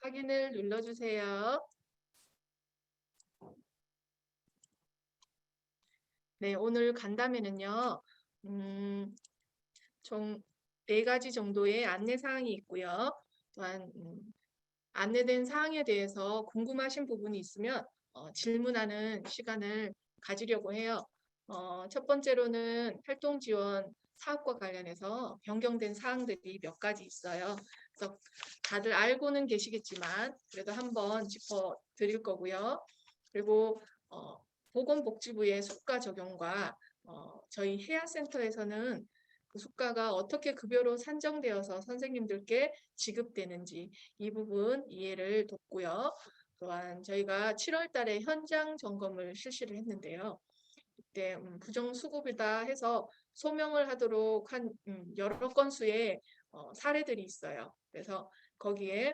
확인을 눌러주세요. 네, 오늘 간담회는요, 총 4가지 정도의 안내 사항이 있고요. 또한 안내된 사항에 대해서 궁금하신 부분이 있으면 질문하는 시간을 가지려고 해요. 첫 번째로는 활동 지원 사업과 관련해서 변경된 사항들이 몇 가지 있어요. 그래서 다들 알고는 계시겠지만 그래도 한번 짚어드릴 거고요. 그리고 보건복지부의 수가 적용과 저희 해야센터에서는 그 수가가 어떻게 급여로 산정되어서 선생님들께 지급되는지 이 부분 이해를 돕고요. 또한 저희가 7월 달에 현장 점검을 실시를 했는데요. 그때 부정수급이다 해서 소명을 하도록 한 여러 건수의 사례들이 있어요. 그래서 거기에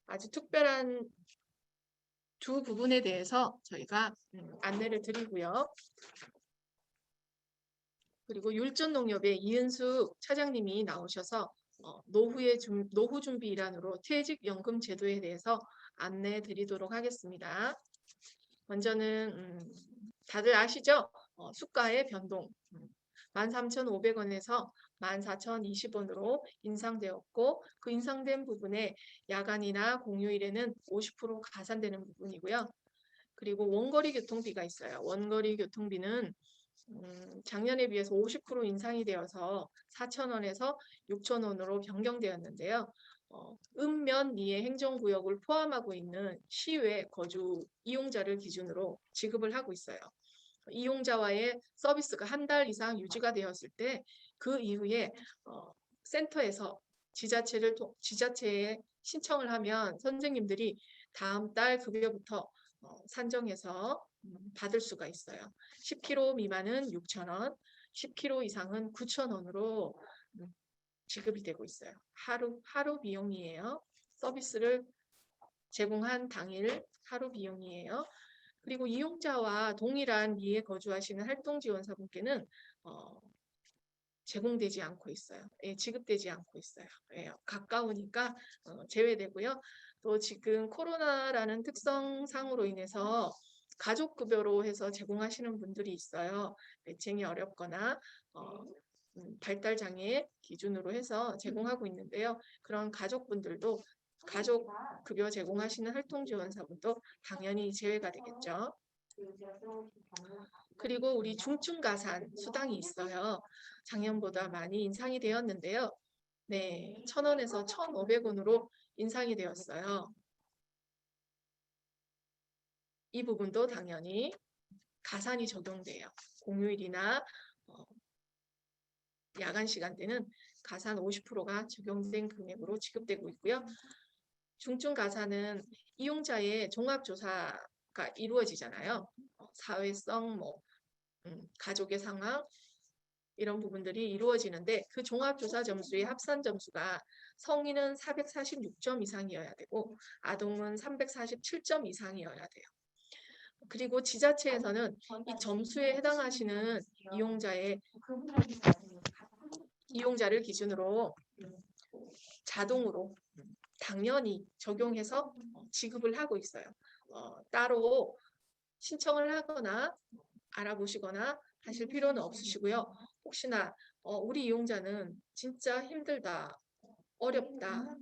아주 특별한 두 부분에 대해서 저희가 안내를 드리고요. 그리고 율전농협의 이은숙 차장님이 나오셔서 노후 준비 일환으로 퇴직연금 제도에 대해서 안내 드리도록 하겠습니다. 먼저는 다들 아시죠? 수가의 변동 13,500원에서 14,020원으로 인상되었고 그 인상된 부분에 야간이나 공휴일에는 50% 가산되는 부분이고요. 그리고 원거리 교통비가 있어요. 원거리 교통비는 작년에 비해서 50% 인상이 되어서 4,000원에서 6,000원으로 변경되었는데요. 읍면 이해 행정구역을 포함하고 있는 시외 거주 이용자를 기준으로 지급을 하고 있어요. 이용자와의 서비스가 한 달 이상 유지가 되었을 때 그 이후에 센터에서 지자체에 신청을 하면 선생님들이 다음 달 급여부터 산정해서 받을 수가 있어요. 10km 미만은 6,000원, 10km 이상은 9,000원으로 지급이 되고 있어요. 하루 비용이에요. 서비스를 제공한 당일 하루 비용이에요. 그리고 이용자와 동일한 미에 거주하시는 활동지원사분께는 제공되지 않고 있어요. 예, 지급되지 않고 있어요. 예, 가까우니까 제외되고요. 또 지금 코로나라는 특성상으로 인해서 가족급여로 해서 제공하시는 분들이 있어요. 매칭이 어렵거나 발달장애 기준으로 해서 제공하고 있는데요. 그런 가족분들도 가족급여 제공하시는 활동지원사분도 당연히 제외가 되겠죠. 그리고 우리 중증가산 수당이 있어요. 작년보다 많이 인상이 되었는데요. 네, 1,000원에서 1,500원으로 인상이 되었어요. 이 부분도 당연히 가산이 적용돼요. 공휴일이나 야간 시간대는 가산 50%가 적용된 금액으로 지급되고 있고요. 중증 가산은 이용자의 종합조사가 이루어지잖아요. 사회성, 가족의 상황 이런 부분들이 이루어지는데 그 종합조사 점수의 합산 점수가 성인은 446점 이상이어야 되고 아동은 347점 이상이어야 돼요. 그리고 지자체에서는 이 점수에 해당하시는 이용자를 기준으로 자동으로 당연히 적용해서 지급을 하고 있어요. 따로 신청을 하거나 알아보시거나 하실 필요는 없으시고요. 혹시나 우리 이용자는 진짜 힘들다, 어렵다,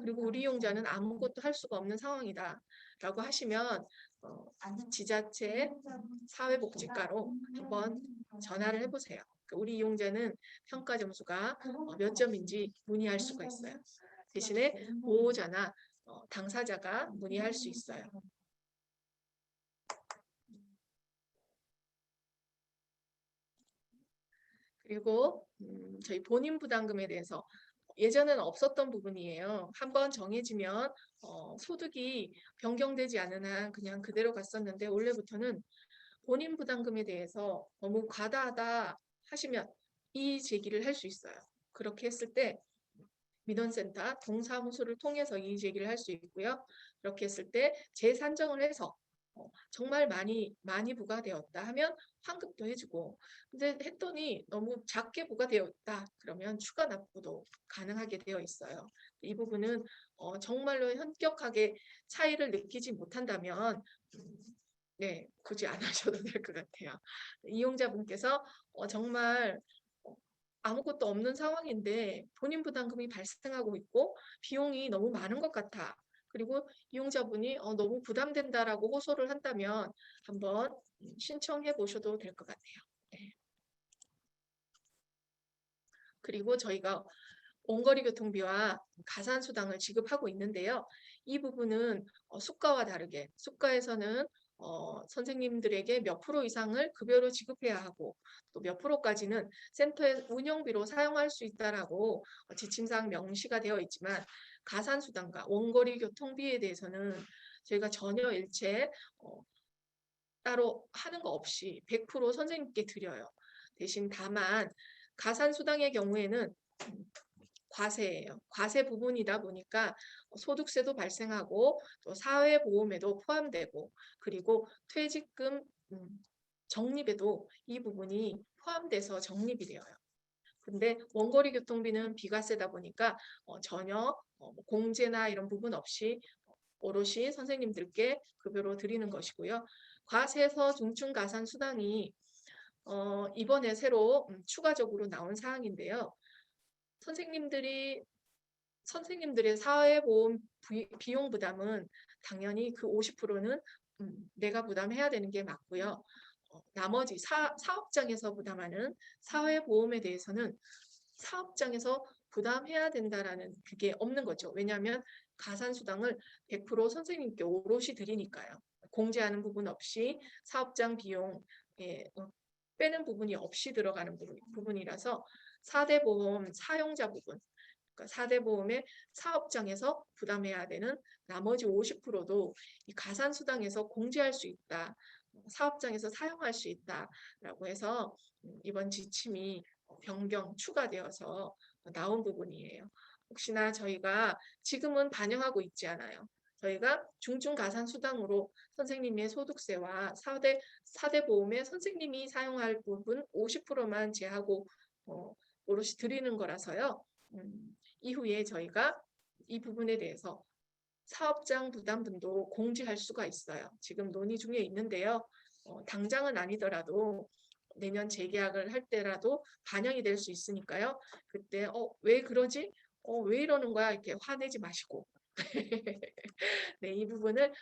그리고 우리 이용자는 아무것도 할 수가 없는 상황이다 라고 하시면 지자체 사회복지과로 한번 전화를 해보세요. 우리 이용자는 평가 점수가 몇 점인지 문의할 수가 있어요. 대신에 보호자나 당사자가 문의할 수 있어요. 그리고 저희 본인 부담금에 대해서 예전에는 없었던 부분이에요. 한번 정해지면 소득이 변경되지 않은 한 그냥 그대로 갔었는데 올해부터는 본인 부담금에 대해서 너무 과다하다 하시면 이의 제기를 할 수 있어요. 그렇게 했을 때 민원센터 동사무소를 통해서 이의 제기를 할 수 있고요. 그렇게 했을 때 재산정을 해서 정말 많이 부과되었다 하면 환급도 해주고, 근데 했더니 너무 작게 부과되었다 그러면 추가 납부도 가능하게 되어 있어요. 이 부분은 정말로 현격하게 차이를 느끼지 못한다면 네, 굳이 안 하셔도 될 것 같아요. 이용자분께서 정말 아무것도 없는 상황인데 본인 부담금이 발생하고 있고 비용이 너무 많은 것 같아. 그리고 이용자분이 너무 부담된다라고 호소를 한다면 한번 신청해 보셔도 될 것 같아요. 네. 그리고 저희가 원거리 교통비와 가산수당을 지급하고 있는데요. 이 부분은 수가와 다르게 수가에서는 선생님들에게 몇 프로 이상을 급여로 지급해야 하고 또 몇 프로까지는 센터의 운영비로 사용할 수 있다라고 지침상 명시가 되어 있지만 가산수당과 원거리 교통비에 대해서는 저희가 전혀 일체 따로 하는 거 없이 100% 선생님께 드려요. 대신 다만 가산수당의 경우에는 과세예요. 과세 부분이다 보니까 소득세도 발생하고 또 사회보험에도 포함되고 그리고 퇴직금 적립에도 이 부분이 포함돼서 적립이 되어요. 근데 원거리 교통비는 비과세다 보니까 전혀 공제나 이런 부분 없이 오롯이 선생님들께 급여로 드리는 것이고요. 과세서 중증 가산 수당이 이번에 새로 추가적으로 나온 사항인데요. 선생님들의 사회보험 비용 부담은 당연히 그 50%는 내가 부담해야 되는 게 맞고요. 나머지 사업장에서 부담하는 사회보험에 대해서는 사업장에서 부담해야 된다라는 그게 없는 거죠. 왜냐하면 가산수당을 100% 선생님께 오롯이 드리니까요. 공제하는 부분 없이 사업장 비용에 빼는 부분이 없이 들어가는 부분이라서 4대 보험 사용자 부분, 그러니까 4대 보험의 사업장에서 부담해야 되는 나머지 50%도 이 가산수당에서 공제할 수 있다. 사업장에서 사용할 수 있다라고 해서 이번 지침이 변경 추가되어서 나온 부분이에요. 혹시나 저희가 지금은 반영하고 있지 않아요. 저희가 중증가산수당으로 선생님의 소득세와 4대 보험에 선생님이 사용할 부분 50%만 제하고 오롯이 드리는 거라서요. 이후에 저희가 이 부분에 대해서 사업장 부담분도 공제할 수가 있어요. 지금 논의 중에 있는데요. 당장은 아니더라도 내년 재계약을 할 때라도 반영이 될 수 있으니까요. 그때 왜 그러지? 왜 이러는 거야? 이렇게 화내지 마시고 네, 이 부분을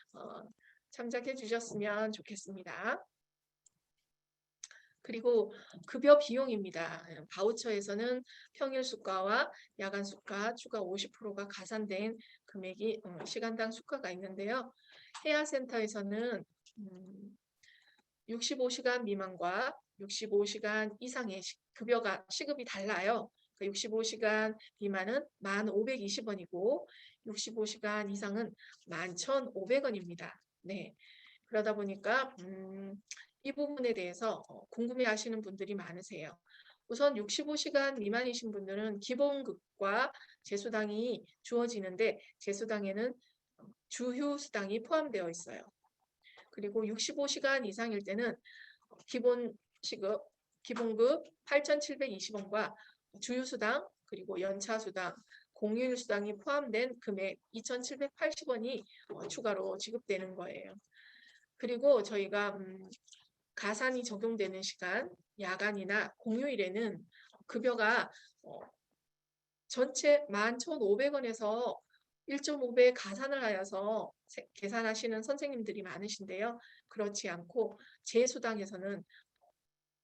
참작해 주셨으면 좋겠습니다. 그리고 급여 비용입니다. 바우처에서는 평일 수가와 야간 수가 추가 50%가 가산된 금액이 시간당 수가가 있는데요. 해야센터에서는 65시간 미만과 65시간 이상의 급여가 시급이 달라요. 65시간 미만은 1,520원이고 65시간 이상은 11,500원입니다. 네. 그러다 보니까 이 부분에 대해서 궁금해하시는 분들이 많으세요. 우선 65시간 미만이신 분들은 기본급과 재수당이 주어지는데 재수당에는 주휴수당이 포함되어 있어요. 그리고 65시간 이상일 때는 기본급 8,720원과 주휴수당 그리고 연차수당, 공휴일수당이 포함된 금액 2,780원이 추가로 지급되는 거예요. 그리고 저희가 가산이 적용되는 시간, 야간이나 공휴일에는 급여가 전체 11,500원에서 1.5배 가산을 하여서 계산하시는 선생님들이 많으신데요. 그렇지 않고 재수당에서는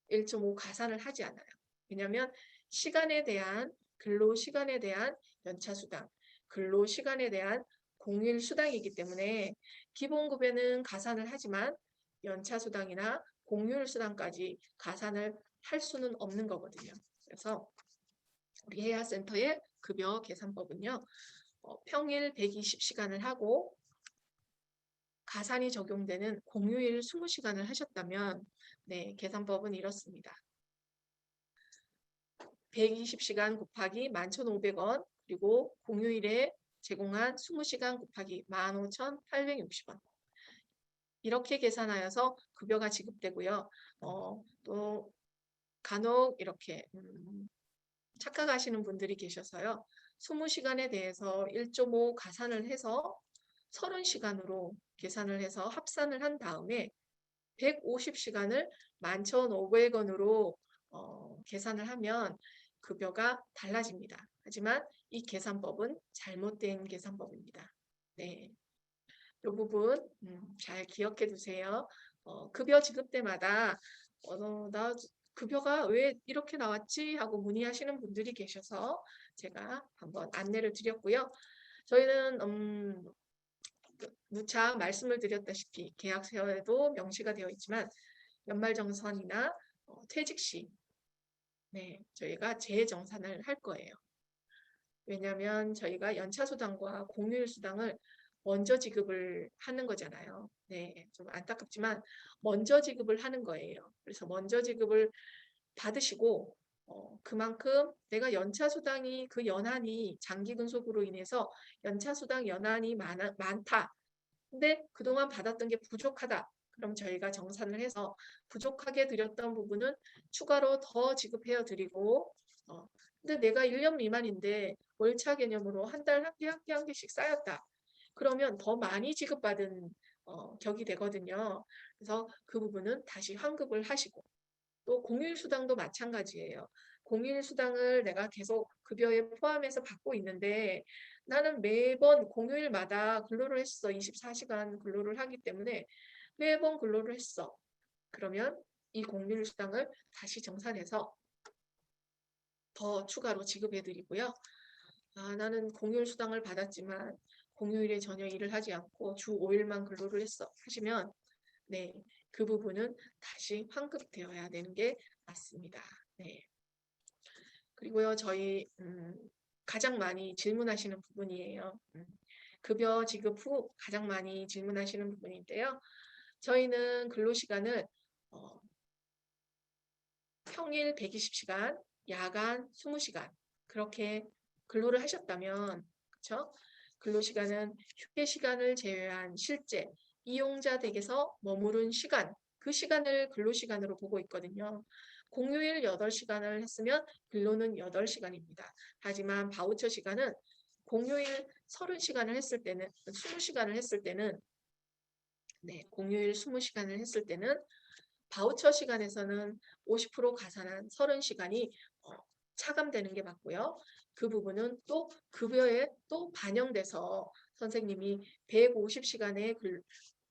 1.5 가산을 하지 않아요. 왜냐하면 근로시간에 대한 연차수당, 근로시간에 대한 공휴일수당이기 때문에 기본급에는 가산을 하지만 연차수당이나 공휴일수당까지 가산을 할 수는 없는 거거든요. 그래서 우리 해야센터의 급여 계산법은요. 평일 120시간을 하고 가산이 적용되는 공휴일 20시간을 하셨다면 네, 계산법은 이렇습니다. 120시간 곱하기 11,500원 그리고 공휴일에 제공한 20시간 곱하기 15,860원 이렇게 계산하여서 급여가 지급되고요. 또 간혹 이렇게 착각하시는 분들이 계셔서요. 20시간에 대해서 1.5 가산을 해서 30시간으로 계산을 해서 합산을 한 다음에 150시간을 11,500원으로 계산을 하면 급여가 달라집니다. 하지만 이 계산법은 잘못된 계산법입니다. 네, 이 부분 잘 기억해 두세요. 급여 지급 때마다 나 급여가 왜 이렇게 나왔지 하고 문의하시는 분들이 계셔서 제가 한번 안내를 드렸고요. 저희는 누차 말씀을 드렸다시피 계약서에도 명시가 되어 있지만 연말정산이나 퇴직 시 저희가 재정산을 할 거예요. 왜냐하면 저희가 연차수당과 공휴일수당을 먼저 지급을 하는 거잖아요. 네, 좀 안타깝지만 먼저 지급을 하는 거예요. 그래서 먼저 지급을 받으시고 그만큼 내가 연차수당이 그 연한이 장기 근속으로 인해서 연차수당 연한이 많다. 근데 그동안 받았던 게 부족하다. 그럼 저희가 정산을 해서 부족하게 드렸던 부분은 추가로 더 지급해 드리고 근데 내가 1년 미만인데 월차 개념으로 한 달 한 개씩 쌓였다. 그러면 더 많이 지급받은 격이 되거든요. 그래서 그 부분은 다시 환급을 하시고 또 공휴일수당도 마찬가지예요. 공휴일수당을 내가 계속 급여에 포함해서 받고 있는데 나는 매번 공휴일마다 근로를 했어. 24시간 근로를 하기 때문에 매번 근로를 했어. 그러면 이 공휴일수당을 다시 정산해서 더 추가로 지급해 드리고요. 나는 공휴일수당을 받았지만 공휴일에 전혀 일을 하지 않고 주 5일만 근로를 했어. 하시면 네, 그 부분은 다시 환급되어야 되는 게 맞습니다. 네. 그리고요, 저희 가장 많이 질문하시는 부분이에요. 급여 지급 후 가장 많이 질문하시는 부분인데요. 저희는 근로시간을 평일 120시간, 야간 20시간 그렇게 근로를 하셨다면 그렇죠? 근로시간은 휴게 시간을 제외한 실제 이용자 댁에서 머무른 시간, 그 시간을 근로시간으로 보고 있거든요. 공휴일 8시간을 했으면 근로는 8시간입니다. 하지만 바우처 시간은 공휴일 30시간을 했을 때는 20시간을 했을 때는 공휴일 20시간을 했을 때는 바우처 시간에서는 50% 가산한 30시간이 차감되는 게 맞고요. 그 부분은 또 급여에 또 반영돼서 선생님이 150시간의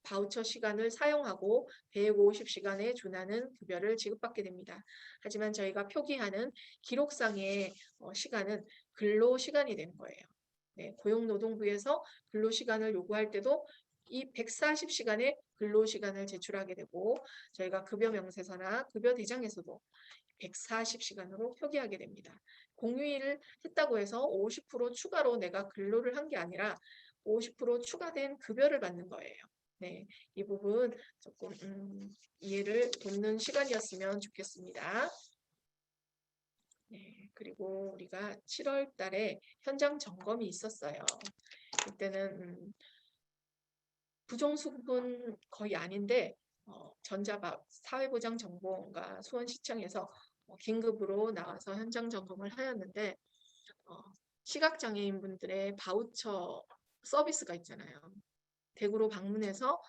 바우처 시간을 사용하고 150시간에 준하는 급여를 지급받게 됩니다. 하지만 저희가 표기하는 기록상의 시간은 근로시간이 되는 거예요. 네, 고용노동부에서 근로시간을 요구할 때도 이 140시간의 근로시간을 제출하게 되고 저희가 급여 명세서나 급여 대장에서도 140시간으로 표기하게 됩니다. 공휴일을 했다고 해서 50% 추가로 내가 근로를 한 게 아니라 50% 추가된 급여를 받는 거예요. 네, 이 부분 조금 이해를 돕는 시간이었으면 좋겠습니다. 네, 그리고 우리가 7월 달에 현장 점검이 있었어요. 그때는 부정수급은 거의 아닌데 사회보장정보원과 수원시청에서 긴급으로 나와서 현장 점검을 하였는데 시각장애인분들의 바우처 서비스가 있잖아요. 댁으로 방문해서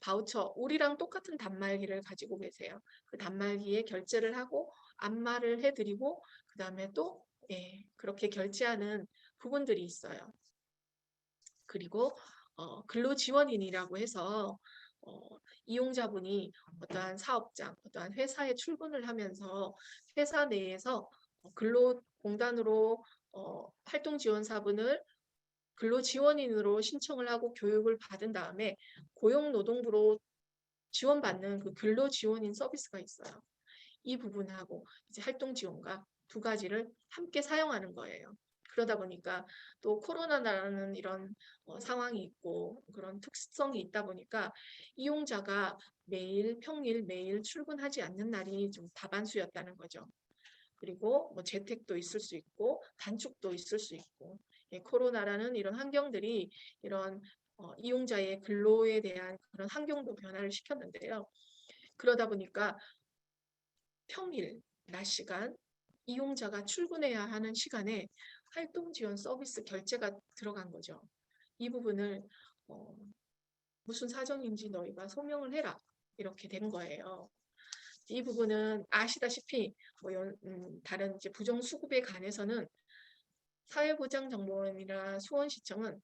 바우처, 우리랑 똑같은 단말기를 가지고 계세요. 그 단말기에 결제를 하고 안마를 해드리고 그 다음에 또 그렇게 결제하는 부분들이 있어요. 그리고 근로지원인이라고 해서 이용자분이 어떠한 사업장, 어떠한 회사에 출근을 하면서 회사 내에서 근로공단으로 활동지원사분을 근로지원인으로 신청을 하고 교육을 받은 다음에 고용노동부로 지원받는 그 근로지원인 서비스가 있어요. 이 부분하고 이제 활동지원과 두 가지를 함께 사용하는 거예요. 그러다 보니까 또 코로나라는 이런 상황이 있고 그런 특성이 있다 보니까 이용자가 평일 매일 출근하지 않는 날이 좀 다반수였다는 거죠. 그리고 뭐 재택도 있을 수 있고 단축도 있을 수 있고 코로나라는 이런 환경들이 이런 이용자의 근로에 대한 그런 환경도 변화를 시켰는데요. 그러다 보니까 평일, 낮 시간, 이용자가 출근해야 하는 시간에 활동 지원 서비스 결제가 들어간 거죠. 이 부분을 어, 무슨 사정인지 너희가 소명을 해라. 이렇게 된 거예요. 이 부분은 아시다시피 다른 이제 부정수급에 관해서는 사회보장정보원이나 수원시청은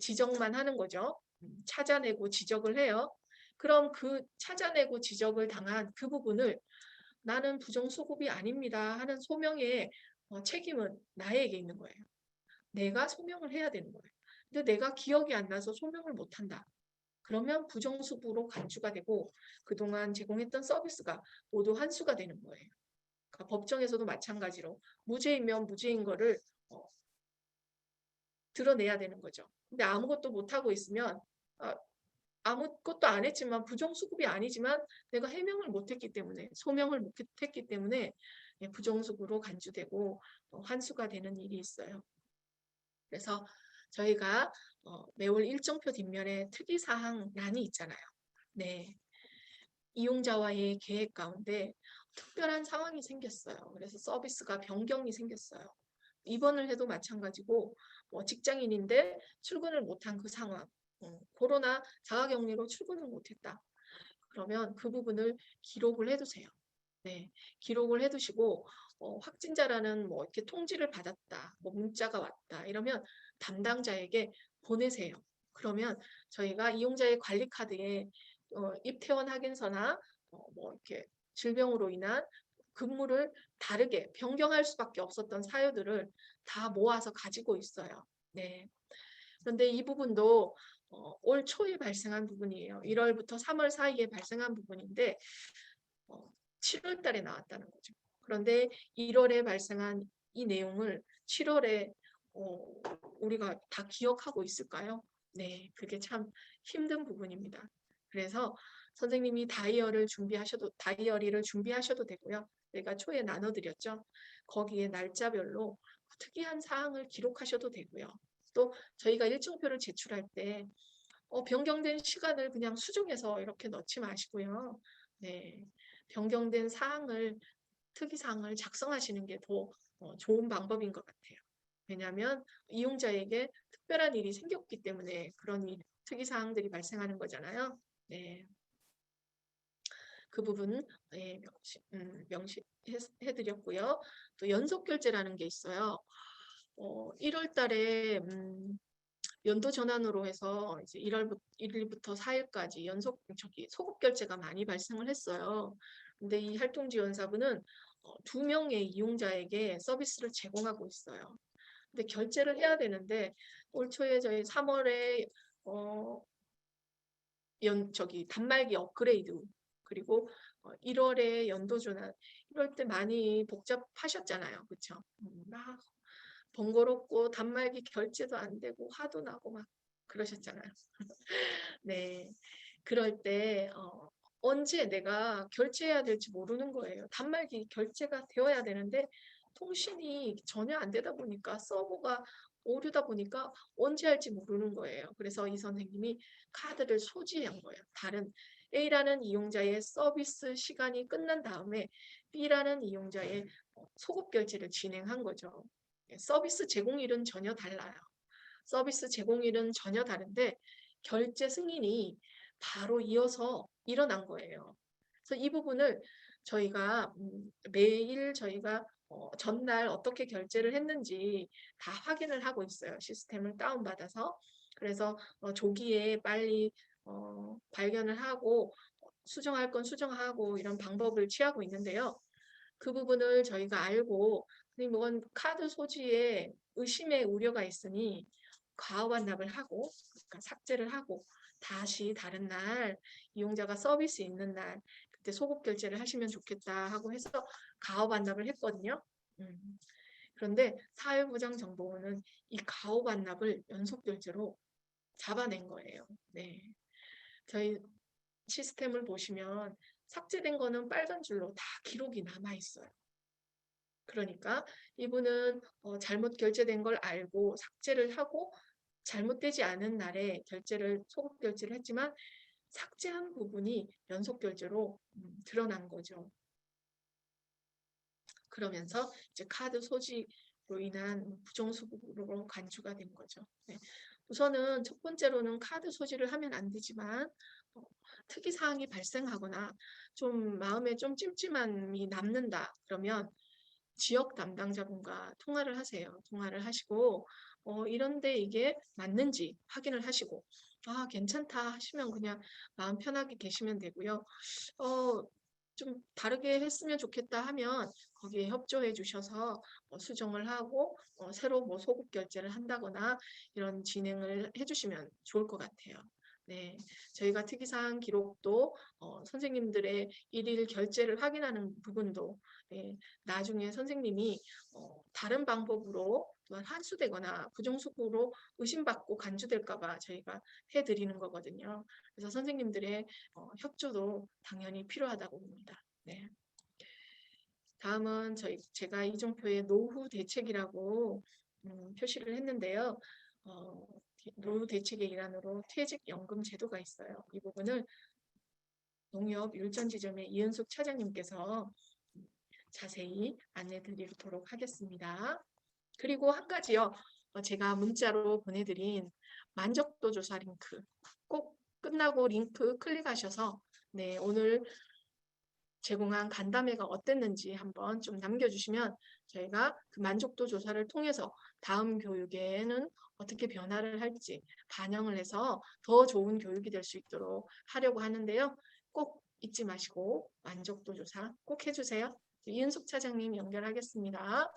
지적만 하는 거죠. 찾아내고 지적을 해요. 그럼 그 찾아내고 지적을 당한 그 부분을 나는 부정수급이 아닙니다 하는 소명의 책임은 나에게 있는 거예요. 내가 소명을 해야 되는 거예요. 근데 내가 기억이 안 나서 소명을 못 한다. 그러면 부정수급으로 간주가 되고 그동안 제공했던 서비스가 모두 환수가 되는 거예요. 그러니까 법정에서도 마찬가지로 무죄이면 무죄인 거를 드러내야 되는 거죠. 근데 아무것도 못하고 있으면 아무것도 안 했지만 부정수급이 아니지만 내가 해명을 못했기 때문에 소명을 못했기 때문에 부정수급으로 간주되고 환수가 되는 일이 있어요. 그래서 저희가 매월 일정표 뒷면에 특이사항란이 있잖아요. 네, 이용자와의 계획 가운데 특별한 상황이 생겼어요. 그래서 서비스가 변경이 생겼어요. 입원을 해도 마찬가지고 직장인인데 출근을 못한 그 상황, 코로나 자가격리로 출근을 못했다. 그러면 그 부분을 기록을 해두세요. 네, 기록을 해두시고 확진자라는 이렇게 통지를 받았다, 문자가 왔다 이러면 담당자에게 보내세요. 그러면 저희가 이용자의 관리 카드에 입퇴원 확인서나 이렇게 질병으로 인한 근무를 다르게 변경할 수밖에 없었던 사유들을 다 모아서 가지고 있어요. 네. 그런데 이 부분도 올 초에 발생한 부분이에요. 1월부터 3월 사이에 발생한 부분인데 7월 달에 나왔다는 거죠. 그런데 1월에 발생한 이 내용을 7월에 우리가 다 기억하고 있을까요? 네, 그게 참 힘든 부분입니다. 그래서 선생님이 다이어리를 준비하셔도 되고요. 제가 초에 나눠드렸죠. 거기에 날짜별로 특이한 사항을 기록하셔도 되고요. 또 저희가 일정표를 제출할 때 변경된 시간을 그냥 수정해서 이렇게 넣지 마시고요. 네, 변경된 특이사항을 작성하시는 게 더 좋은 방법인 것 같아요. 왜냐하면 이용자에게 특별한 일이 생겼기 때문에 그런 특이사항들이 발생하는 거잖아요. 네. 그 부분 명시해드렸고요. 또 연속결제라는 게 있어요. 1월 달에 연도 전환으로 해서 이제 1일부터 4일까지 소급 결제가 많이 발생을 했어요. 근데 이 활동지원사부는 2명의 이용자에게 서비스를 제공하고 있어요. 근데 결제를 해야 되는데 올 초에 저희 3월에 단말기 업그레이드 그리고 1월에 연도 전환 이럴 때 많이 복잡하셨잖아요. 그렇죠? 막 번거롭고 단말기 결제도 안 되고 화도 나고 막 그러셨잖아요. 네, 그럴 때 언제 내가 결제해야 될지 모르는 거예요. 단말기 결제가 되어야 되는데 통신이 전혀 안 되다 보니까 서버가 오류다 보니까 언제 할지 모르는 거예요. 그래서 이 선생님이 카드를 소지한 거예요. 다른 A라는 이용자의 서비스 시간이 끝난 다음에 B라는 이용자의 소급 결제를 진행한 거죠. 서비스 제공일은 전혀 달라요. 서비스 제공일은 전혀 다른데 결제 승인이 바로 이어서 일어난 거예요. 그래서 이 부분을 저희가 매일 저희가 전날 어떻게 결제를 했는지 다 확인을 하고 있어요. 시스템을 다운받아서. 그래서 조기에 빨리 발견을 하고 수정할 건 수정하고 이런 방법을 취하고 있는데요. 그 부분을 저희가 알고 이건 카드 소지에 의심의 우려가 있으니 과호 반납을 하고 그러니까 삭제를 하고 다시 다른 날 이용자가 서비스 있는 날 그때 소급 결제를 하시면 좋겠다 하고 해서 과호 반납을 했거든요. 그런데 사회보장정보원은 이 과호 반납을 연속 결제로 잡아낸 거예요. 네. 저희 시스템을 보시면 삭제된 거는 빨간 줄로 다 기록이 남아 있어요. 그러니까 이분은 잘못 결제된 걸 알고 삭제를 하고 잘못되지 않은 날에 소급 결제를 했지만 삭제한 부분이 연속 결제로 드러난 거죠. 그러면서 이제 카드 소지로 인한 부정수급으로 간주가 된 거죠. 네. 우선은 첫 번째로는 카드 소지를 하면 안 되지만 특이사항이 발생하거나 좀 마음에 좀 찜찜함이 남는다 그러면 지역 담당자분과 통화를 하세요. 통화를 하시고 이런데 이게 맞는지 확인을 하시고 아 괜찮다 하시면 그냥 마음 편하게 계시면 되고요. 좀 다르게 했으면 좋겠다 하면 거기에 협조해 주셔서 수정을 하고 새로 뭐 소급 결제를 한다거나 이런 진행을 해주시면 좋을 것 같아요. 네, 저희가 특이사항 기록도 선생님들의 일일 결제를 확인하는 부분도 네, 나중에 선생님이 다른 방법으로 또한 환수되거나 부정수급으로 의심받고 간주될까 봐 저희가 해드리는 거거든요. 그래서 선생님들의 협조도 당연히 필요하다고 봅니다. 네. 다음은 제가 이정표에 노후 대책이라고 표시를 했는데요. 노후 대책의 일환으로 퇴직연금 제도가 있어요. 이 부분을 농협 율전지점의 이은숙 차장님께서 자세히 안내 드리도록 하겠습니다. 그리고 한 가지요. 제가 문자로 보내드린 만족도 조사 링크 꼭 끝나고 링크 클릭하셔서 네, 오늘 제공한 간담회가 어땠는지 한번 좀 남겨주시면 저희가 그 만족도 조사를 통해서 다음 교육에는 어떻게 변화를 할지 반영을 해서 더 좋은 교육이 될 수 있도록 하려고 하는데요. 꼭 잊지 마시고 만족도 조사 꼭 해주세요. 이은숙 차장님 연결하겠습니다.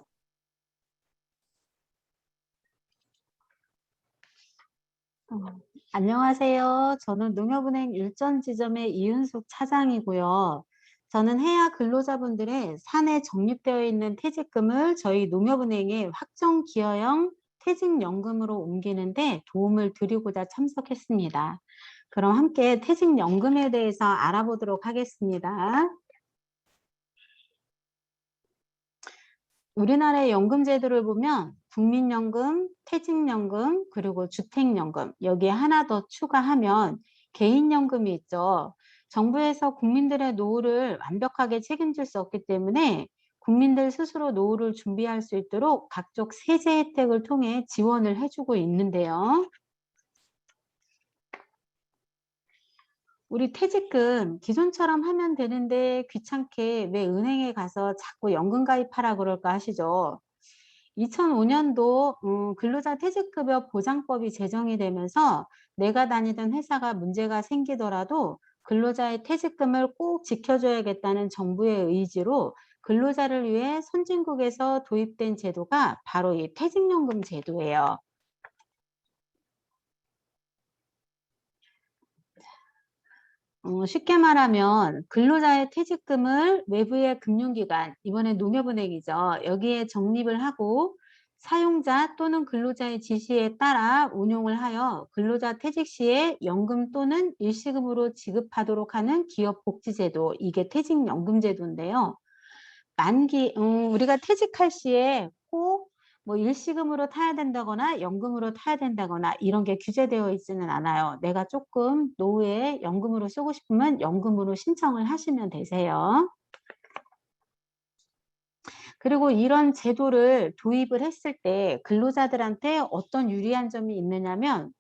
안녕하세요. 저는 농협은행 율전지점의 이은숙 차장이고요. 저는 해야 근로자분들의 사내 적립되어 있는 퇴직금을 저희 농협은행의 확정기여형 퇴직연금으로 옮기는데 도움을 드리고자 참석했습니다. 그럼 함께 퇴직연금에 대해서 알아보도록 하겠습니다. 우리나라의 연금 제도를 보면 국민연금, 퇴직연금, 그리고 주택연금 여기에 하나 더 추가하면 개인연금이 있죠. 정부에서 국민들의 노후를 완벽하게 책임질 수 없기 때문에 국민들 스스로 노후를 준비할 수 있도록 각종 세제 혜택을 통해 지원을 해주고 있는데요. 우리 퇴직금 기존처럼 하면 되는데 귀찮게 왜 은행에 가서 자꾸 연금 가입하라 그럴까 하시죠. 2005년도 근로자 퇴직급여 보장법이 제정이 되면서 내가 다니던 회사가 문제가 생기더라도 근로자의 퇴직금을 꼭 지켜줘야겠다는 정부의 의지로 근로자를 위해 선진국에서 도입된 제도가 바로 이 퇴직연금 제도예요. 쉽게 말하면 근로자의 퇴직금을 외부의 금융기관, 이번에 농협은행이죠. 여기에 적립을 하고 사용자 또는 근로자의 지시에 따라 운용을 하여 근로자 퇴직 시에 연금 또는 일시금으로 지급하도록 하는 기업복지제도, 이게 퇴직연금제도인데요. 우리가 퇴직할 시에 꼭 뭐 일시금으로 타야 된다거나 연금으로 타야 된다거나 이런 게 규제되어 있지는 않아요. 내가 조금 노후에 연금으로 쓰고 싶으면 연금으로 신청을 하시면 되세요. 그리고 이런 제도를 도입을 했을 때 근로자들한테 어떤 유리한 점이 있느냐면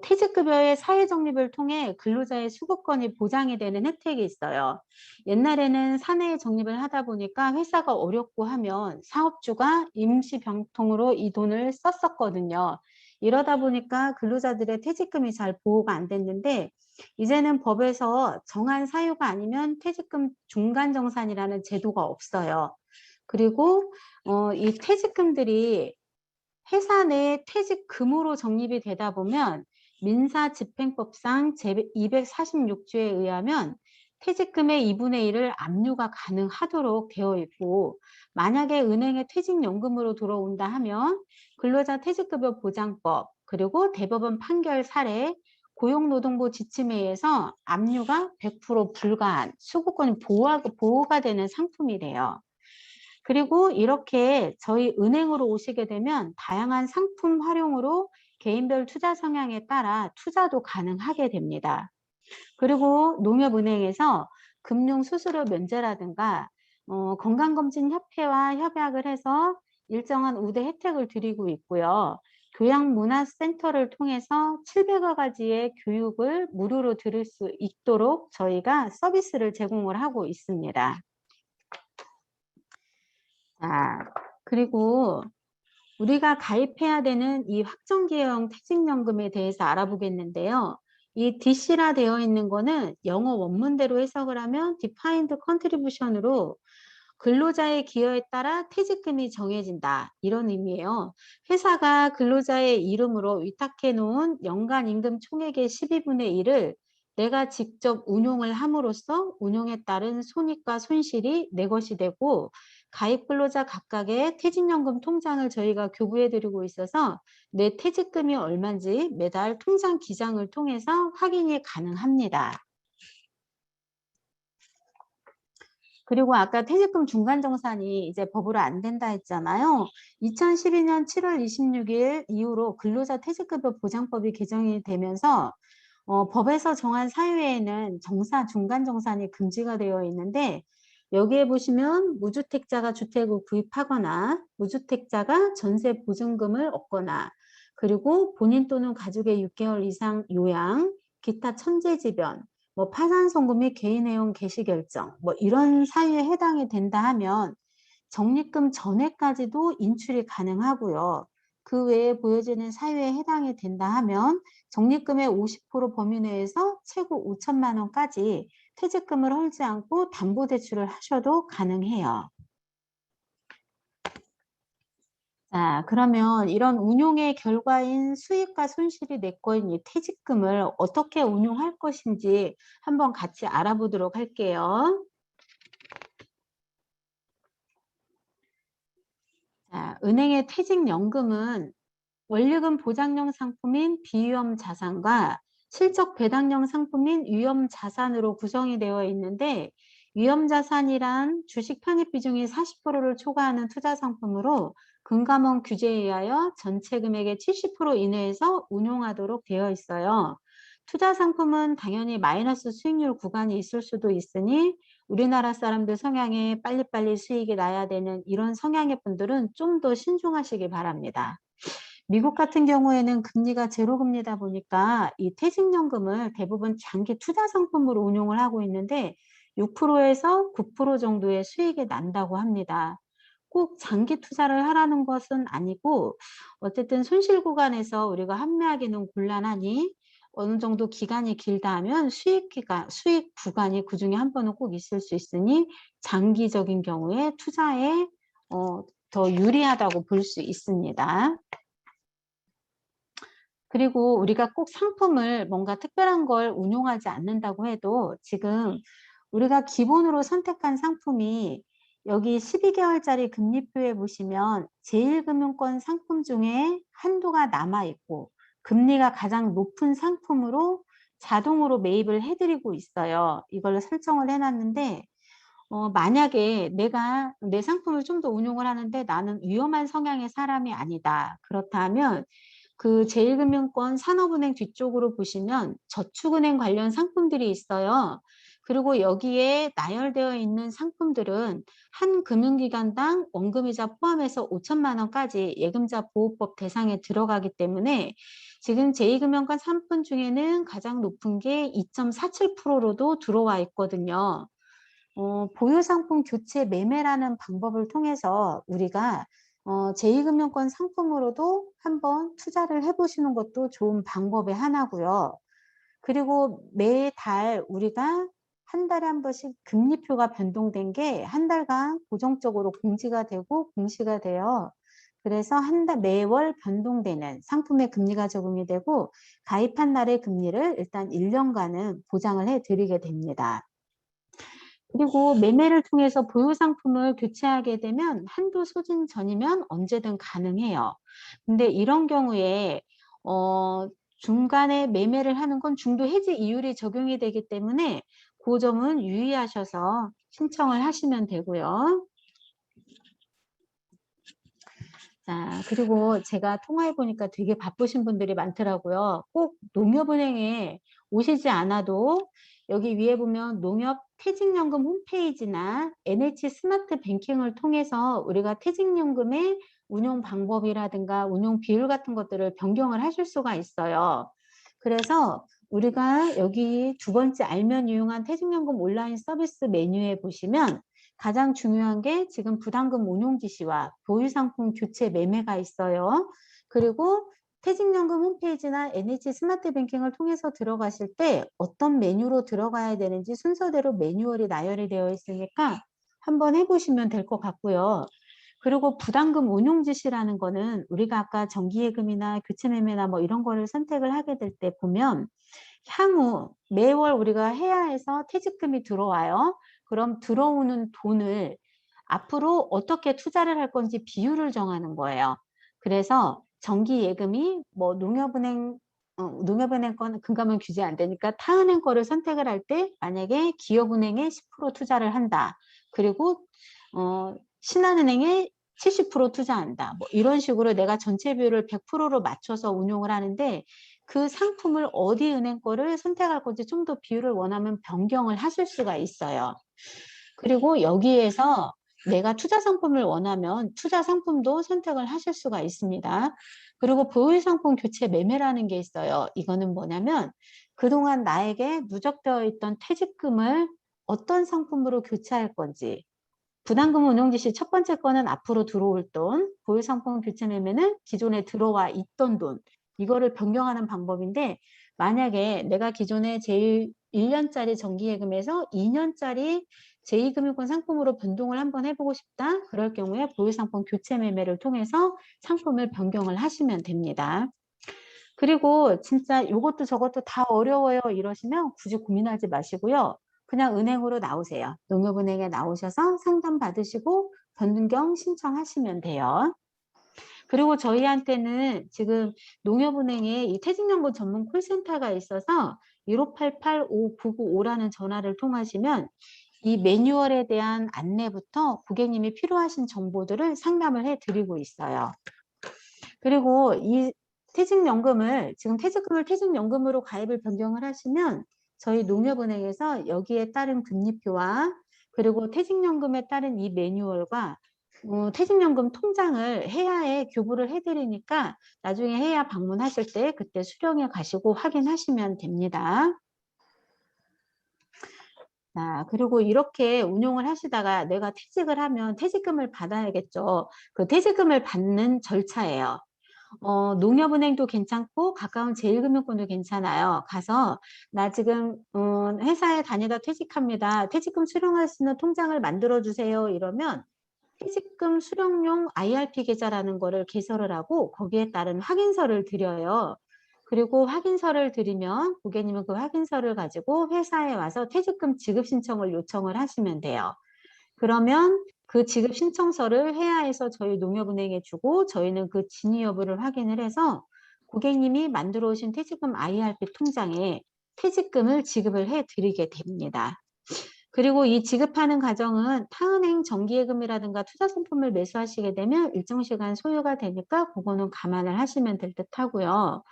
퇴직급여의 사회적립을 통해 근로자의 수급권이 보장이 되는 혜택이 있어요. 옛날에는 사내에 적립을 하다 보니까 회사가 어렵고 하면 사업주가 임시병통으로 이 돈을 썼었거든요. 이러다 보니까 근로자들의 퇴직금이 잘 보호가 안 됐는데 이제는 법에서 정한 사유가 아니면 퇴직금 중간정산이라는 제도가 없어요. 그리고 이 퇴직금들이 회사 내 퇴직금으로 적립이 되다 보면 민사집행법상 제246조에 의하면 퇴직금의 2분의 1을 압류가 가능하도록 되어 있고 만약에 은행에 퇴직연금으로 들어온다 하면 근로자 퇴직급여 보장법 그리고 대법원 판결 사례 고용노동부 지침에 의해서 압류가 100% 불가한 수급권이 보호가 되는 상품이래요. 그리고 이렇게 저희 은행으로 오시게 되면 다양한 상품 활용으로 개인별 투자 성향에 따라 투자도 가능하게 됩니다. 그리고 농협은행에서 금융 수수료 면제라든가 건강검진협회와 협약을 해서 일정한 우대 혜택을 드리고 있고요. 교양문화센터를 통해서 700여 가지의 교육을 무료로 들을 수 있도록 저희가 서비스를 제공을 하고 있습니다. 자, 그리고 우리가 가입해야 되는 이 확정기여형 퇴직연금에 대해서 알아보겠는데요. 이 DC라 되어 있는 거는 영어 원문대로 해석을 하면 Defined Contribution으로 근로자의 기여에 따라 퇴직금이 정해진다. 이런 의미예요. 회사가 근로자의 이름으로 위탁해 놓은 연간 임금 총액의 12분의 1을 내가 직접 운용을 함으로써 운용에 따른 손익과 손실이 내 것이 되고 가입 근로자 각각의 퇴직연금 통장을 저희가 교부해 드리고 있어서 내 퇴직금이 얼마인지 매달 통장 기장을 통해서 확인이 가능합니다. 그리고 아까 퇴직금 중간정산이 이제 법으로 안 된다 했잖아요. 2012년 7월 26일 이후로 근로자 퇴직급여 보장법이 개정이 되면서 법에서 정한 사유에는 정사, 중간정산이 금지가 되어 있는데 여기에 보시면 무주택자가 주택을 구입하거나 무주택자가 전세 보증금을 얻거나 그리고 본인 또는 가족의 6개월 이상 요양, 기타 천재지변, 뭐 파산 선고 및 개인회용 개시 결정 뭐 이런 사유에 해당이 된다 하면 적립금 전에까지도 인출이 가능하고요. 그 외에 보여지는 사유에 해당이 된다 하면 적립금의 50% 범위 내에서 최고 5천만 원까지 퇴직금을 헐지 않고 담보대출을 하셔도 가능해요. 자, 그러면 이런 운용의 결과인 수익과 손실이 내 거인 이 퇴직금을 어떻게 운용할 것인지 한번 같이 알아보도록 할게요. 자, 은행의 퇴직연금은 원리금 보장형 상품인 비위험 자산과 실적 배당형 상품인 위험 자산으로 구성이 되어 있는데 위험 자산이란 주식 편입 비중이 40%를 초과하는 투자 상품으로 금감원 규제에 의하여 전체 금액의 70% 이내에서 운용하도록 되어 있어요. 투자 상품은 당연히 마이너스 수익률 구간이 있을 수도 있으니 우리나라 사람들 성향에 빨리빨리 수익이 나야 되는 이런 성향의 분들은 좀 더 신중하시기 바랍니다. 미국 같은 경우에는 금리가 제로금리다 보니까 이 퇴직연금을 대부분 장기 투자 상품으로 운용을 하고 있는데 6%에서 9% 정도의 수익이 난다고 합니다. 꼭 장기 투자를 하라는 것은 아니고 어쨌든 손실 구간에서 우리가 판매하기는 곤란하니 어느 정도 기간이 길다 하면 수익 구간이 그중에 한 번은 꼭 있을 수 있으니 장기적인 경우에 투자에 더 유리하다고 볼 수 있습니다. 그리고 우리가 꼭 상품을 뭔가 특별한 걸 운용하지 않는다고 해도 지금 우리가 기본으로 선택한 상품이 여기 12개월짜리 금리표에 보시면 제1금융권 상품 중에 한도가 남아있고 금리가 가장 높은 상품으로 자동으로 매입을 해드리고 있어요. 이걸 설정을 해놨는데 만약에 내가 내 상품을 좀 더 운용을 하는데 나는 위험한 성향의 사람이 아니다. 그렇다면 그 제1금융권 산업은행 뒤쪽으로 보시면 저축은행 관련 상품들이 있어요. 그리고 여기에 나열되어 있는 상품들은 한 금융기관당 원금이자 포함해서 5천만 원까지 예금자 보호법 대상에 들어가기 때문에 지금 제2금융권 상품 중에는 가장 높은 게 2.47%로도 들어와 있거든요. 보유상품 교체 매매라는 방법을 통해서 우리가 제2금융권 상품으로도 한번 투자를 해보시는 것도 좋은 방법의 하나고요. 그리고 매달 우리가 한 달에 한 번씩 금리표가 변동된 게 한 달간 고정적으로 공지가 되고 공시가 돼요. 그래서 매월 변동되는 상품의 금리가 적용이 되고 가입한 날의 금리를 일단 1년간은 보장을 해드리게 됩니다. 그리고 매매를 통해서 보유 상품을 교체하게 되면 한도 소진 전이면 언제든 가능해요. 근데 이런 경우에 중간에 매매를 하는 건 중도 해지 이율이 적용이 되기 때문에 그 점은 유의하셔서 신청을 하시면 되고요. 자, 그리고 제가 통화해 보니까 되게 바쁘신 분들이 많더라고요. 꼭 농협은행에 오시지 않아도 여기 위에 보면 농협 퇴직연금 홈페이지나 NH 스마트 뱅킹을 통해서 우리가 퇴직연금의 운용 방법이라든가 운용 비율 같은 것들을 변경을 하실 수가 있어요. 그래서 우리가 여기 두 번째 알면 유용한 퇴직연금 온라인 서비스 메뉴에 보시면 가장 중요한 게 지금 부담금 운용 지시와 보유상품 교체 매매가 있어요. 그리고 퇴직연금 홈페이지나 NH 스마트 뱅킹을 통해서 들어가실 때 어떤 메뉴로 들어가야 되는지 순서대로 매뉴얼이 나열이 되어 있으니까 한번 해보시면 될 것 같고요. 그리고 부담금 운용 지시라는 거는 우리가 아까 정기예금이나 교체 매매나 뭐 이런 거를 선택을 하게 될 때 보면 향후 매월 우리가 해야 해서 퇴직금이 들어와요. 그럼 들어오는 돈을 앞으로 어떻게 투자를 할 건지 비율을 정하는 거예요. 그래서 정기 예금이 뭐 농협은행 건 금감원 규제 안 되니까 타은행 거를 선택을 할 때 만약에 기업은행에 10% 투자를 한다. 그리고 신한은행에 70% 투자한다. 뭐 이런 식으로 내가 전체 비율을 100%로 맞춰서 운용을 하는데 그 상품을 어디 은행 거를 선택할 건지 좀 더 비율을 원하면 변경을 하실 수가 있어요. 그리고 여기에서 내가 투자 상품을 원하면 투자 상품도 선택을 하실 수가 있습니다. 그리고 보유 상품 교체 매매라는 게 있어요. 이거는 뭐냐면 그동안 나에게 누적되어 있던 퇴직금을 어떤 상품으로 교체할 건지, 부담금 운용 지시 첫 번째 거는 앞으로 들어올 돈, 보유 상품 교체 매매는 기존에 들어와 있던 돈, 이거를 변경하는 방법인데 만약에 내가 기존에 제일 1년짜리 정기예금에서 2년짜리 제2금융권 상품으로 변동을 한번 해보고 싶다. 그럴 경우에 보유상품 교체 매매를 통해서 상품을 변경을 하시면 됩니다. 그리고 진짜 이것도 저것도 다 어려워요 이러시면 굳이 고민하지 마시고요. 그냥 은행으로 나오세요. 농협은행에 나오셔서 상담 받으시고 변경 신청하시면 돼요. 그리고 저희한테는 지금 농협은행에 이 퇴직연금 전문 콜센터가 있어서 1588-5995라는 전화를 통하시면 이 매뉴얼에 대한 안내부터 고객님이 필요하신 정보들을 상담을 해드리고 있어요. 그리고 이 퇴직연금을 지금 퇴직금을 퇴직연금으로 가입을 변경을 하시면 저희 농협은행에서 여기에 따른 금리표와 그리고 퇴직연금에 따른 이 매뉴얼과 퇴직연금 통장을 해야에 교부를 해드리니까 나중에 해야 방문하실 때 그때 수령해 가시고 확인하시면 됩니다. 자, 그리고 이렇게 운용을 하시다가 내가 퇴직을 하면 퇴직금을 받아야겠죠. 그 퇴직금을 받는 절차예요. 농협은행도 괜찮고 가까운 제1금융권도 괜찮아요. 가서 나 지금 회사에 다니다 퇴직합니다. 퇴직금 수령할 수 있는 통장을 만들어 주세요. 이러면 퇴직금 수령용 IRP 계좌라는 거를 개설을 하고 거기에 따른 확인서를 드려요. 그리고 확인서를 드리면 고객님은 그 확인서를 가지고 회사에 와서 퇴직금 지급 신청을 요청을 하시면 돼요. 그러면 그 지급 신청서를 회사에서 저희 농협은행에 주고 저희는 그 진위 여부를 확인을 해서 고객님이 만들어 오신 퇴직금 IRP 통장에 퇴직금을 지급을 해 드리게 됩니다. 그리고 이 지급하는 과정은 타은행 정기예금이라든가 투자상품을 매수하시게 되면 일정 시간 소요가 되니까 그거는 감안을 하시면 될 듯 하고요.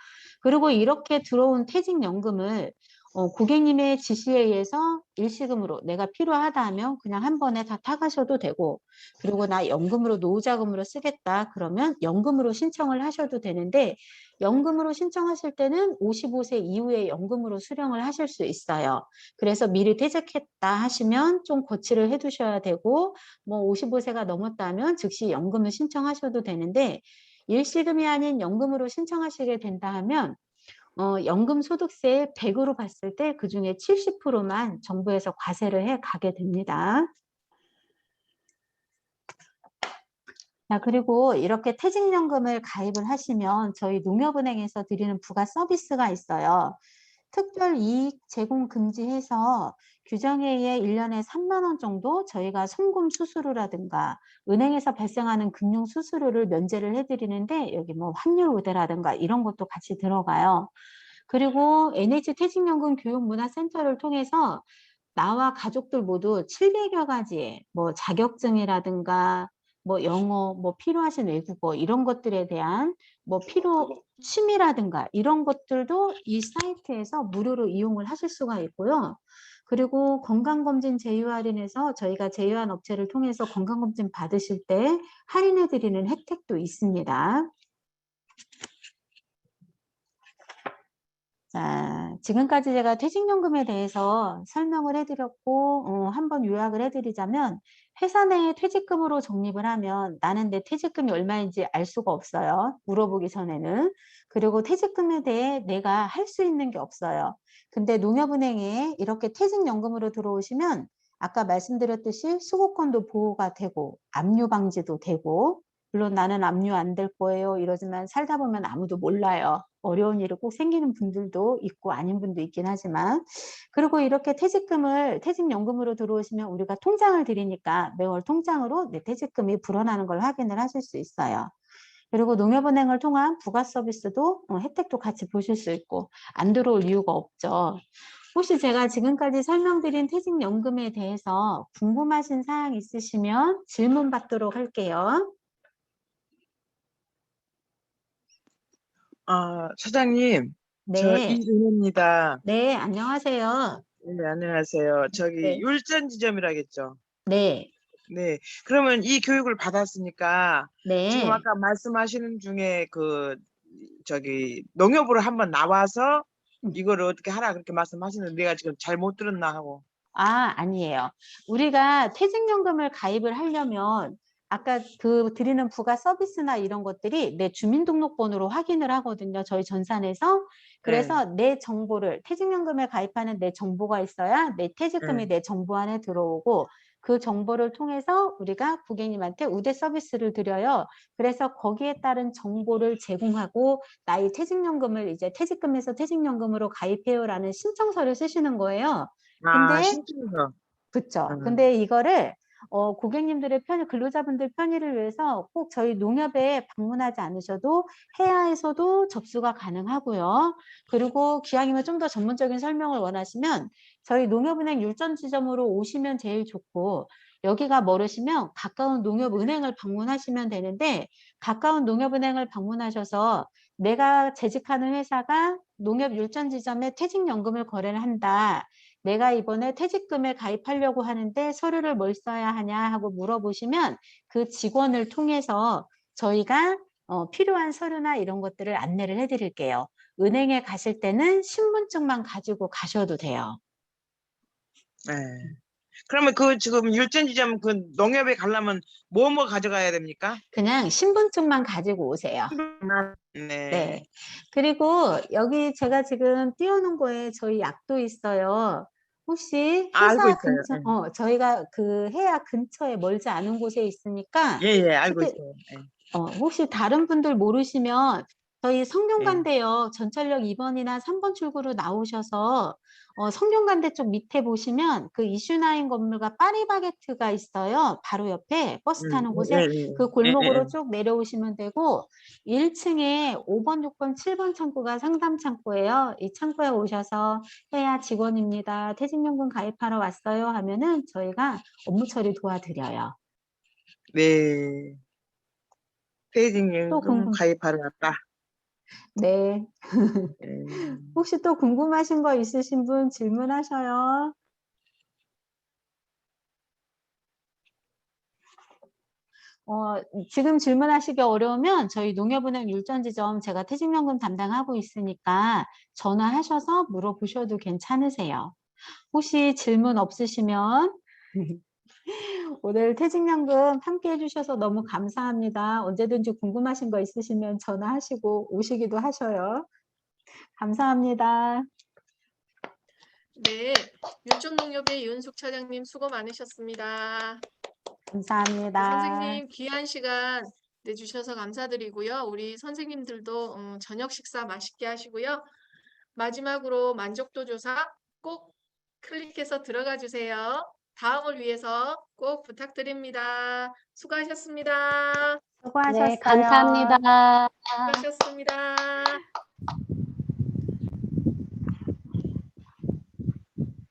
그리고 이렇게 들어온 퇴직연금을 고객님의 지시에 의해서 일시금으로 내가 필요하다 하면 그냥 한 번에 다 타가셔도 되고 그리고 나 연금으로 노후자금으로 쓰겠다 그러면 연금으로 신청을 하셔도 되는데 연금으로 신청하실 때는 55세 이후에 연금으로 수령을 하실 수 있어요. 그래서 미리 퇴직했다 하시면 좀 고치를 해 두셔야 되고 뭐 55세가 넘었다면 즉시 연금을 신청하셔도 되는데 일시금이 아닌 연금으로 신청하시게 된다 하면 연금 소득세 100으로 봤을 때 그중에 70%만 정부에서 과세를 해 가게 됩니다. 자, 그리고 이렇게 퇴직연금을 가입을 하시면 저희 농협은행에서 드리는 부가 서비스가 있어요. 특별 이익 제공 금지해서 규정에 의해 1년에 3만 원 정도 저희가 송금 수수료라든가 은행에서 발생하는 금융 수수료를 면제를 해드리는데 여기 뭐 환율 우대라든가 이런 것도 같이 들어가요. 그리고 NH 퇴직연금 교육문화센터를 통해서 나와 가족들 모두 700여 가지의 뭐 자격증이라든가 뭐 영어, 뭐 필요하신 외국어 이런 것들에 대한 뭐 취미라든가 이런 것들도 이 사이트에서 무료로 이용을 하실 수가 있고요. 그리고 건강검진 제휴 할인에서 저희가 제휴한 업체를 통해서 건강검진 받으실 때 할인해 드리는 혜택도 있습니다. 자, 지금까지 제가 퇴직연금에 대해서 설명을 해드렸고, 한번 요약을 해드리자면, 회사 내에 퇴직금으로 적립을 하면 나는 내 퇴직금이 얼마인지 알 수가 없어요. 물어보기 전에는. 그리고 퇴직금에 대해 내가 할 수 있는 게 없어요. 근데 농협은행에 이렇게 퇴직연금으로 들어오시면, 아까 말씀드렸듯이 수급권도 보호가 되고, 압류 방지도 되고, 물론 나는 압류 안 될 거예요. 이러지만 살다 보면 아무도 몰라요. 어려운 일이 꼭 생기는 분들도 있고 아닌 분도 있긴 하지만. 그리고 이렇게 퇴직연금으로 들어오시면 우리가 통장을 드리니까 매월 통장으로 내 퇴직금이 불어나는 걸 확인을 하실 수 있어요. 그리고 농협은행을 통한 부가 서비스도 혜택도 같이 보실 수 있고 안 들어올 이유가 없죠. 혹시 제가 지금까지 설명드린 퇴직연금에 대해서 궁금하신 사항 있으시면 질문 받도록 할게요. 사장님, 저 네, 이은혜입니다. 네, 안녕하세요. 네, 안녕하세요. 저기 네, 율전 지점이라겠죠. 네, 네, 그러면 이 교육을 받았으니까 지금 네. 아까 말씀하시는 중에 저기 농협으로 한번 나와서 이거를 어떻게 하라 그렇게 말씀하시는데 내가 지금 잘못 들었나 하고. 아니에요. 우리가 퇴직연금을 가입을 하려면 아까 그 드리는 부가 서비스나 이런 것들이 내 주민등록번호로 확인을 하거든요. 저희 전산에서. 네, 그래서 내 정보를 퇴직연금에 가입하는 내 정보가 있어야 내 퇴직금이 네. 내 정보 안에 들어오고 그 정보를 통해서 우리가 고객님한테 우대 서비스를 드려요. 그래서 거기에 따른 정보를 제공하고 나의 퇴직연금을 이제 퇴직금에서 퇴직연금으로 가입해요라는 신청서를 쓰시는 거예요. 근데 신청서. 그쵸. 음, 근데 이거를 고객님들의 근로자분들 편의를 위해서 꼭 저희 농협에 방문하지 않으셔도 해야에서도 접수가 가능하고요. 그리고 기왕이면 좀 더 전문적인 설명을 원하시면 저희 농협은행 율전 지점으로 오시면 제일 좋고 여기가 멀으시면 가까운 농협은행을 방문하시면 되는데 가까운 농협은행을 방문하셔서 내가 재직하는 회사가 농협 율전 지점에 퇴직연금을 거래를 한다. 내가 이번에 퇴직금에 가입하려고 하는데 서류를 뭘 써야 하냐 하고 물어보시면 그 직원을 통해서 저희가 필요한 서류나 이런 것들을 안내를 해드릴게요. 은행에 가실 때는 신분증만 가지고 가셔도 돼요. 네. 그러면 지금 율전 지점 농협에 가려면 뭐 가져가야 됩니까? 그냥 신분증만 가지고 오세요. 네. 네. 그리고 여기 제가 지금 띄워놓은 거에 저희 약도 있어요. 혹시 알고 회사 있어요. 근처, 저희가 그 해야 근처에 멀지 않은 곳에 있으니까, 예, 예, 알고 혹시, 있어요. 예. 혹시 다른 분들 모르시면 저희 예. 성균관대역 전철역 2번이나 3번 출구로 나오셔서 성균관대 쪽 밑에 보시면 그 이슈나인 건물과 파리바게트가 있어요. 바로 옆에 버스 타는 곳에 그 예, 예, 예. 골목으로 쭉 내려오시면 되고 1층에 5번, 6번, 7번 창구가 상담 창구예요. 이 창구에 오셔서 해야 직원입니다. 퇴직연금 가입하러 왔어요 하면은 저희가 업무 처리 도와드려요. 네. 또 퇴직연금 가입하러 왔다. 네. 예. 혹시 또 궁금하신 거 있으신 분 질문하셔요. 지금 질문하시기 어려우면 저희 농협은행 율전지점 제가 퇴직연금 담당하고 있으니까 전화하셔서 물어보셔도 괜찮으세요. 혹시 질문 없으시면 오늘 퇴직연금 함께 해주셔서 너무 감사합니다. 언제든지 궁금하신 거 있으시면 전화하시고 오시기도 하셔요. 감사합니다. 네, 율전농협의 이은숙 차장님 수고 많으셨습니다. 네, 감사합니다. 선생님 귀한 시간 내주셔서 감사드리고요. 우리 선생님들도 저녁 식사 맛있게 하시고요. 마지막으로 만족도 조사 꼭 클릭해서 들어가 주세요. 다음을 위해서 꼭 부탁드립니다. 수고하셨습니다. 네, 수고하셨어요. 감사합니다. 수고하셨습니다.